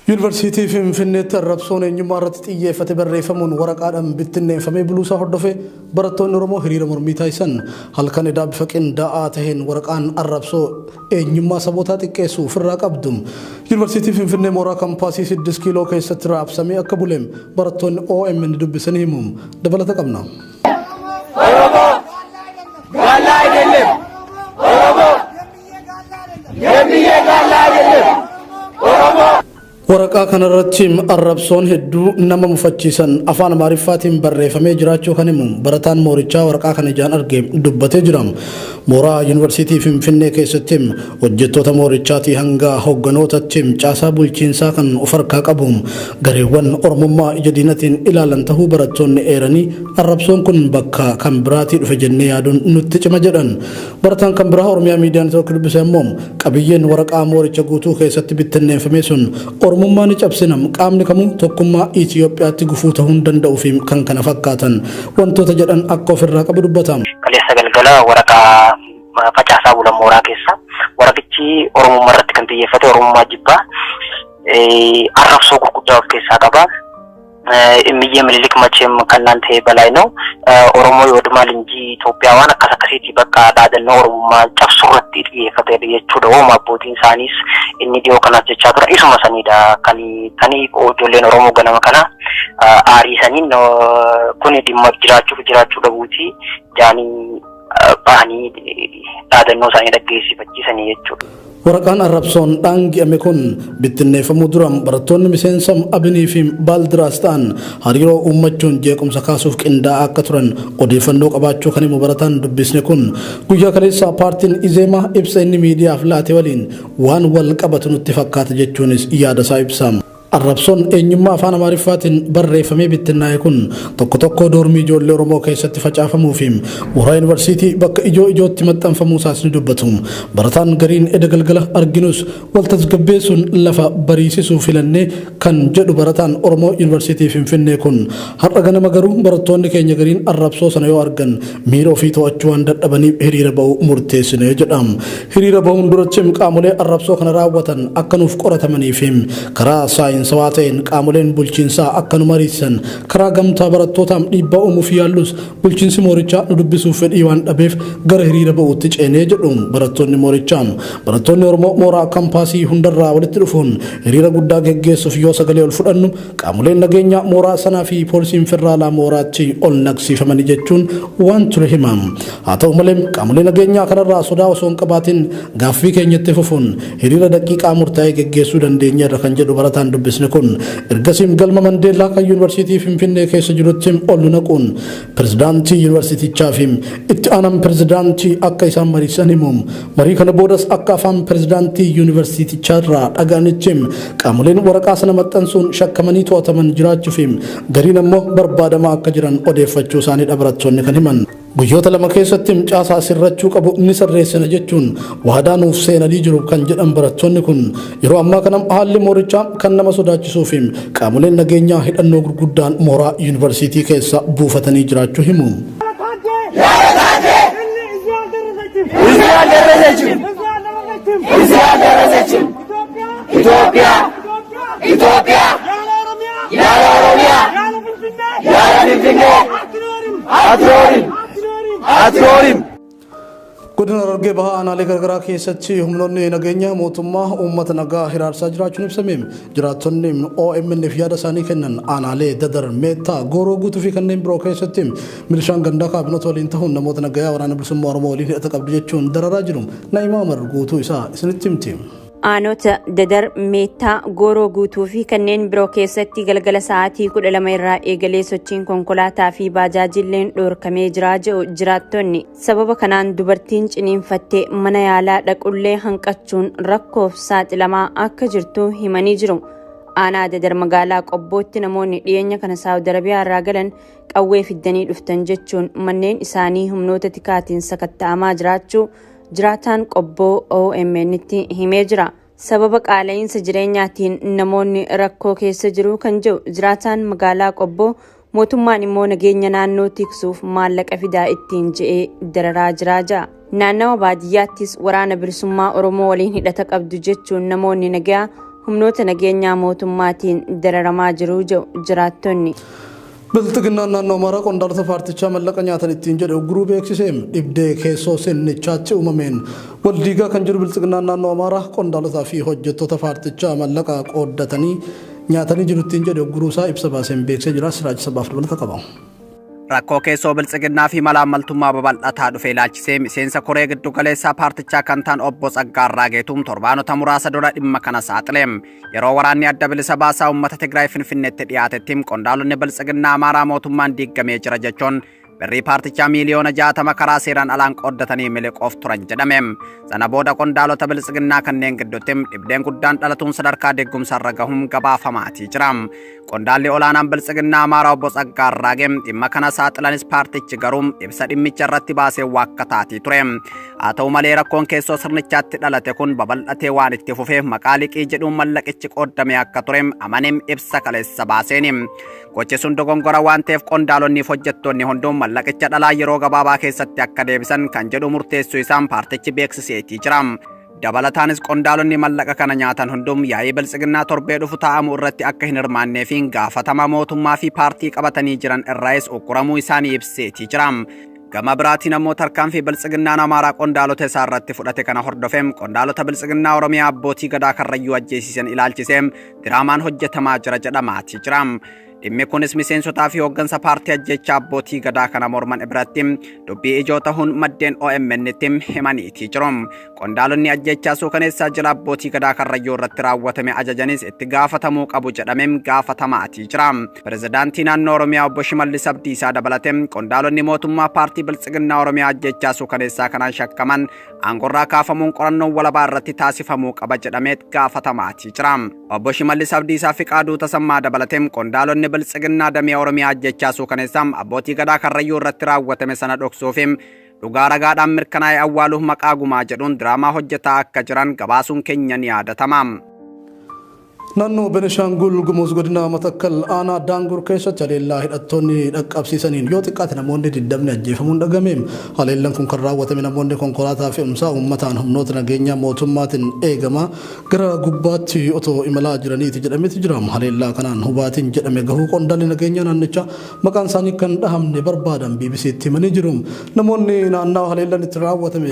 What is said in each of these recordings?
Yuunivarsiitii Finfinneetti arrabsoon eenyummaa irratti xiyyeeffate barreeffamuun waraqaadhaan bittinneeffamee buluusaa hordofee barattoonni Oromoo hiriira mormii taasisan halkan edaa bifa qindaa'aa taheen waraqaan arrabsoo eenyummaa sabootaa xiqqeessu ofirraa qabdu. Yuunivarsiitii Finfinnee mooraa kampaasii 6 kiiloo keessatti raabsamee akka buleem barattoonni OMN dubbisanii himu. Dabalata qabna. Oromoo gaallaa አይደለም Oromoo የሚየ gaallaa አይደለም Oromoo waraqaa kanarratti arrabsoon hedduu nama mufachiisan afaan Amaariffaatiin barreeffamee jiraachuu kan himu barataan moorichaa waraqaa kana ijaan argee dubbatee jira. Mooraa Yuunivarsiitii Finfinnee keessatti hojjettoota moorichaatii hanga hoogganootatti caasaa bulchiinsaa kan of harkaa qabu gareewwan Oromummaa ija diinatiin ilaalan tahuu barattoonni eeranii arrabsoon kun bakka kan biraatii dhufe jennee yaaduun nutti cima jedhan. Barataan kan biraa Oromiyaa miidiyaan tokko dubbise immoo qabiyyeen waraqaa mooricha guutuu keessatti bittinneeffame sun Oromummaa ni cabsinam qaamni kamuu tokkummaa Itoophiyaatti gufuu ta'uu danda'u fi kan kana fakkaatan wantoota jedhan akka ofirraa qabu dubbata. Kaleessa galgala waraqaa facaasaa bulan mooraa keessa waraqichi Oromummaa irratti kan xiyyeeffate Oromummaa jibbaa arrabsoo gurguddaa of keessaa qaba. Immiyyee Minilik machim kannaan ta'e balaa ነው Oromoo yoodmaal inji Itoophiyaa waan akkas akkasiitii bakka dhaadannoo Oromummaa cabsuu irratti xiyyeeffate jechuudha. Hooma abbootiin isaaniis inni dhiyoo kanaaf jechaa tura isuma saniidha kan ijoolleen Oromoo ganama kana aarii saniin kun dhimma jiraachuu dhabuutii jaanii bahanii dhaadannoo isaanii dhaggeessifachiisanii jechuudha. Waraqaan arrabsoon dhaangi'ame kun bittinneeffamuu dura barattoonni miseensa Abinii fi Baaldiraas ta'an hariiroo uummachuun jeequmsa kaasuuf qindaa'aa akka turan odeeffannoo qabaachuu kan himu barataan dubbisne kun guyyaa kaleessaa paartiin Izeemaa ibsa inni miidiyaaf laate waliin waan wal qabatu nutti fakkaata jechuunis yaada isaa ibsa. Arrabsoon eenyummaa afaan Amaariffaatiin barreeffamee bittinnaa'e kun tokko tokko doormii ijoollee Oromoo keessatti facaafamuu fi mooraa Yuunivarsiitii bakka ijootti maxxanfamuu isaas ni dubbatu. Barataan gariin eda galgala arginus waltasgabbeessuun lafa bariisisuu filannee kan jedhu barataan Oromoo Yuunivarsiitii Finfinnee kun har'a ganama garuu barattoonni keenya gariin arrabsoo sana yoo argan miira ofii to'achuu waan dadhabaniif hiriira ba'uu murteessine jedha. Hiriira ba'uun duratti qaamolee arrabsoo kana raawwatan akka nuuf qoratamanii fi karaa sawaa ta'een qaamoleen bulchiinsaa akka nu mariisan karaa gamtaa barattootaam dhiibbaa uumuuf yaallus bulchiinsi moorichaa nu dubbisuuf fedhii waan dhabeef gara hiriira ba'uutti ceenee jedhu barattoonni moorichaa. Barattoonni Oromoo mooraa kampaasii hundarraa walitti dhufuun hiriira guddaa geggeessuuf yoo sagalee ol fudhannu qaamoleen nageenyaa mooraa sanaa fi poolisiin federaalaa mooraatti ol naqsiifamanii jechuun waan ture hima. Haa ta'u malee qaamoleen nageenyaa kanarraa sodaa osoo hin qabaatin gaaffii keenyatti fufuun hiriira daqiiqaa murtaa'ee geggeessuu dandeenyeerra kan jedhu barataan dubbisne kun ergasiim galma Mandeellaa kan Yuunivarsiitii Finfinnee keessa jirutti ol naquun pirezidaantii yuunivarsiitichaa fi itti aanaan pirezidaantii akka isaan mariisan himu. Marii kana boodas akka afaan pirezidaantii yuunivarsiitichaa irraa dhaga'anitti qaamoleen waraqaa sana maxxansuun shakkamanii to'ataman jiraachuu fi gariin ammoo barbaadamaa akka jiran odeeffachuu isaanii barattoonni kan himan. Guyyoota lama keessatti caasaa sirrachuu qabu ni sirreessina jechuun waadaa nuuf seenanii jiru kan jedhan barattoonni kun yeroo ammaa kana haalli moorichaa kan nama sodaachisuu fi qaamoleen nageenyaa hidhannoo gurguddaan mooraa yuunivarsiitii keessa buufatanii jiraachuu himu. Godina Harargee bahaa aanaalee garagaraa keessatti humnoonni nageenya mootummaa uummata nagaa hiraarsaa jiraachuun ibsame. Jiraattonni OMN fi yaada isaanii kennan aanaalee Dadar, Meettaa, Gooroo guutuu fi kanneen biroo keessatti milishaan gandaa kaabinota waliin ta'uun namoota nagayaa waraana bilisummaa Oromoo waliin hidhata qabdu jechuun dararaa jiru. Naa'imaa Umar guutuu isaa isinitti himti. Aanota Dadar, Meettaa, Gooroo guutuu fi kanneen biroo keessatti galgala sa'aatii 12 irraa eegalee sochiin konkolaataa fi baajaajilleen dhoorkamee jira jedhu jiraattonni. Sababa kanaan dubartiin ciniinfattee mana yaalaa dhaqullee hanqachuun rakkoof saaxilamaa akka jirtu himanii jiru. Aanaa Dadar magaalaa Qobbootti namoonni dhiyeenya kana Saawud Arabiyaa irraa galan qawwee fiddanii dhuftan jechuun manneen isaanii humnoota tikaatiin sakatta'amaa jiraachuu jiraataan Qobboo OMN'tti himee jira. Sababa qaala'insa jireenyaatiin namoonni rakkoo keessa jiru kan jedhu jiraataan magaalaa Qobboo mootummaan immoo nageenya naannoo tiksuuf maallaqa fidaa ittiin je'ee dararaa jira. Naannawa baadiyyaattis waraana bilisummaa Oromoo waliin hidhata qabdu jechuun namoonni nagaa humnoota nageenyaa mootummaatiin dararamaa jiru jedhu jiraattonni. Biltiginnaan naannoo Amaaraa qondaaltota paartichaa mallaqa nyaatan ittiin jedhe ugguruu beeksiseem dhibdee keessoo sinnichaatti uumameen waldiigaa kan jiru biltiginnaan naannoo Amaaraa qondaalotaa fi hojjettoota paartichaa mallaqa qooddatanii nyaatanii jiru ittiin jedhe ugguruu isaa ibsa baaseen beeksisee jira. Siraaj sabaaf dabalata qaba. Rakkoo keessoo biltsiginnaa fi malaamaltummaa babal'ataa dhufe ilaalchisee miseensa koree giddu galeessaa paartichaa kan ta'an obbo Tsaggaarraa Geetuum torbaanota muraasa dura dhimma kana saaxileem yeroo waraanni adda bilisa baasaa uummata Tigraay Finfinneetti dhiyaatettiin qondaalonni biltsiginnaa Amaaraa mootummaan diiggamee jira jechuun birrii paartichaa miiliyoona 60 karaa seeraan alaan qooddatanii miliqoof turan jedhameem. Sana booda qondaalota biltsiginnaa kanneen gidduutti dhibdeen guddaan dhalatuun sadarkaa deeggarsaarra gahuun gabaafamaatii jira. Qondaalli olaanaan biltsiginnaa Amaaraa obbo Tsaggaarraa Geetuum dhimma kana saaxilanis paartichi garuu ibsa dhimmicha irratti baasee waakkataatii ture. Haa ta'u malee rakkoon keessoo sirnichaatti dhalate kun babal'atee waan itti fufeef maqaa liqii jedhuun mallaqichi qooddame akka ture amaneem ibsa kaleessa baaseen. Gochi sun dogongora waan ta'eef qondaalonniif hojjettoonni hunduun mallaqicha dhalaa yeroo gabaabaa keessatti akka deebisan kan jedhu murteessuu isaan paartichi beeksiseetii jira. Dabalataanis qondaalonni mallaqa kana nyaatan hundum yaa'ii biltsiginnaa torbee dhufu taa'amu irratti akka hin hirmaannee fi gaafatama mootummaa fi paartii qabatanii jiran irraas ukkuramuu isaanii ibseetii jira. Gama biraatiin ammoo tarkaanfii biltsiginnaan Amaaraa qondaalota isaa irratti fudhate kana hordofeem qondaalota biltsiginnaa Oromiyaa abbootii gadaa karrayyuu ajjeesisan ilaalchiseem diraamaan hojjetamaa jira jedhamaatii jira. Dhimmi kunis miseensotaa fi hooggansa paartii ajjechaa abbootii gadaa kana morman biratti dubbii ijoo ta'uun maddeen OMN'tti himaniitii jiru. Qondaalonni ajjechaa suukaneessaa jila abbootii gadaa karrayyuu irratti raawwatame ajajanis itti gaafatamuu qabu jedhameem gaafatamaatii jira. Pirezidaantii naannoo Oromiyaa obbo Shimallis Abdiisaa dabalate qondaalonni mootummaa paartii biltsiginnaa Oromiyaa ajjechaa suukaneessaa kanaan shakkaman aangorraa kaafamuun qorannoon walabaa irratti taasifamuu qaba jedhameet gaafatamaatii jira. Obbo Shimallis Abdiisaa fi Qaaduu Tasammaa dabalate qondaalonni biltsiginnaa damee Oromiyaa ajjechaa suukaneessaa abbootii gadaa karrayyuu irratti raawwatame sana dhoksuufi dhugaa ragaadhaan mirkanaa'ee awwaaluuf maqaa gumaa jedhuun diraamaa hojjetaa akka jiran gabaasuun keenya ni yaadatama. Naannoo Benishaangul Gumuz godina Matakkal aanaa Daangur keessatti haleellaa hidhattoonni dhaqqabsiisaniin yoo xiqqaate namoonni 20 ajjeefamuun dhagameem. Haleellaan kun kan raawwatame namoonni konkolaataa fe'umsaa uummataan humnoota nageenyaa mootummaatiin eegama gara gubbaatti otoo imalaa jiraniiti jedhameeti jira. Haleellaa kanaan hubaatiin jedhame gahuu qondaalli nageenyaa naannichaa maqaan isaanii kan dhahamne barbaadan BBC'tti himanii jiru. Namoonni naannawaa haleellaan itti raawwatame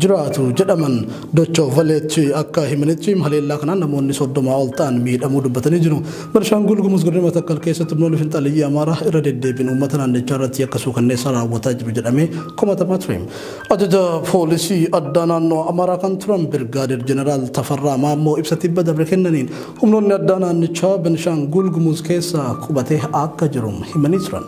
jiraatu jedhaman Dochoo Valeetti akka himanitti haleellaa kanaan namoonni 30 ol ta'an miidhamuu dubbatanii jiru. Benishaangul Gumuz godina Matakkal keessatti humnoonni finxaaliyyii Amaaraa irra deddeebiin uummata naannichaa irratti akka suukanneessaa raawwataa jiru jedhamee komatamaa ture. Ajaja poolisii addaa naannoo Amaaraa kan turan Birgaadir Jeneraal Tafarraa Maammoo ibsa tibba dabre kennaniin humnoonni addaa naannichaa Benishaangul Gumuz keessa qubatee akka jiru himanii turan.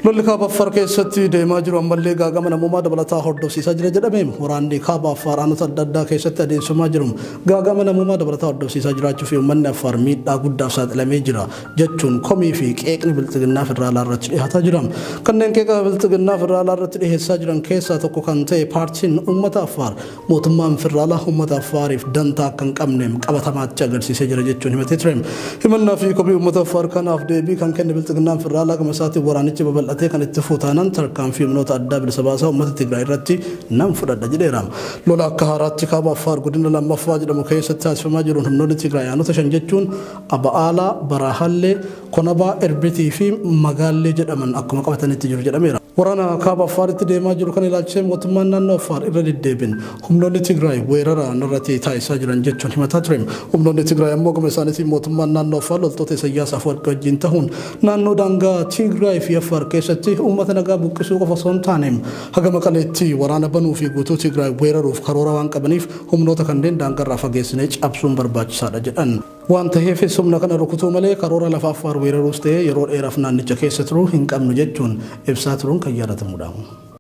Lolli kaaba Affaar keessatti deemaa jiru ammallee gaagama namummaa dabalataa hordofsiisaa jira jedhameem. Waraanni kaaba Affaar aanota adda addaa keessatti adeemsifamaa jiru gaagama namummaa dabalataa hordofsiisaa jiraachuu fi uummanni Affaar miidhaa guddaaf saaxilamee jira jechuun komii fi qeeqni biltsiginnaa federaalaa irratti dhiyaataa jira. Kanneen qeeqa biltsiginnaa federaalaa irratti dhiyeessaa jiran keessaa tokko kan ta'e paartiin uummata Affaar mootummaan federaalaa uummata Affaariif dantaa akka hin qabne qabatamaatti agarsiisee jira jechuun himatee ture. Himannaa fi komii uummata Affaar kanaaf deebii kan kenne biltsiginnaan federaalaa gama isaatiin waraanichi babal'atee kan itti fuutaanan tarkaanfii humnoota addaa bilisa baasaa uummata Tigraay irratti nan fudhadha jedheera. Lola akka haaraatti kaaba Affaar godina lammaffaa jedhamu keessatti taasifamaa jiruun humnoonni Tigraay aanota 5 jechuun Aba'aalaa, Baraahallee, Konabaa, Erbitii fi Magaallee jedhaman akkuma qabatanitti jiru jedhameera. Waraana kaaba Affaaritti deemaa jiru kan ilaalchisee mootummaan naannoo Affaar irra deddeebiin humnoonni Tigraay weerara irratti taasisaa jiran jechuun himataa ture. Humnoonni Tigraay ammoo gama isaaniitiin mootummaan naannoo Affaar loltoota Isaayyaas Afwerqi wajjin ta'uun naannoo daangaa Tigraay fi Affaar keessatti uummata nagaa buqqisuu qofa osoo hin taane haga Maqaleetti waraana banuu fi guutuu Tigraay weeraruuf karoora waan qabaniif humnoota kanneen daangarraa fageessinee cabsuun barbaachisaadha jedhan. Waan ta'eefis humna kana rukutuu malee karoora lafa Affaar weeraruus ta'ee yeroo dheeraaf naannicha keessa turuu hin qabnu jechuun ibsaa turuun kan yaadatamudha.